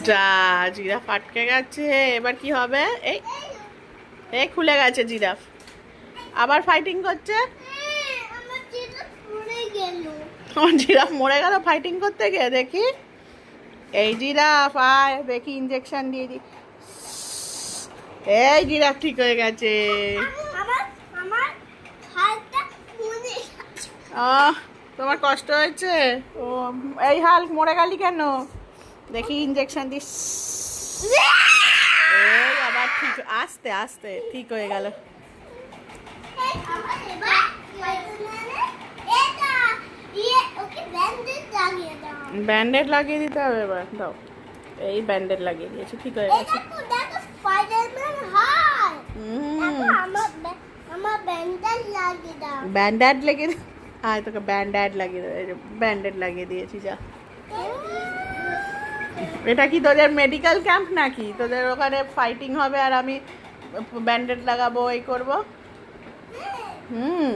যা জিরাফ আটকে গেছে, এবার কি হবে? এই এই খুলে গেছে জিরাফ, আবার ফাইটিং করছে। আমার জিরাফ মরে গেল ফাইটিং করতে গিয়ে। দেখি এই জিরাফ, আয় দেখি ইঞ্জেকশন দিয়ে দি। এই জিরাফ ঠিক হয়ে গেছে। তোমার কষ্ট হয়েছে? ও এই হাল্ক মরে গেলি কেন? দেখি ইঞ্জেকশন দিস। এই আবার ঠিক, আস্তে আস্তে ঠিক হয়ে গেল। ব্যান্ডেড লাগিয়ে দিতে হবে এবার, দাও। এই ব্যান্ডেড লাগিয়ে দিয়েছি, ঠিক হয়ে গেছে। ব্যান্ডেড লাগিয়ে দে। আয় তোকে ব্যান্ডেড লাগিয়ে দেবে, ব্যান্ডেড লাগিয়ে দিয়েছি, যা। এটা কি তোদের মেডিকেল ক্যাম্প নাকি? তোদের ওখানে ফাইটিং হবে আর আমি ব্যান্ডেড লাগাবো, এই করবো? হুম।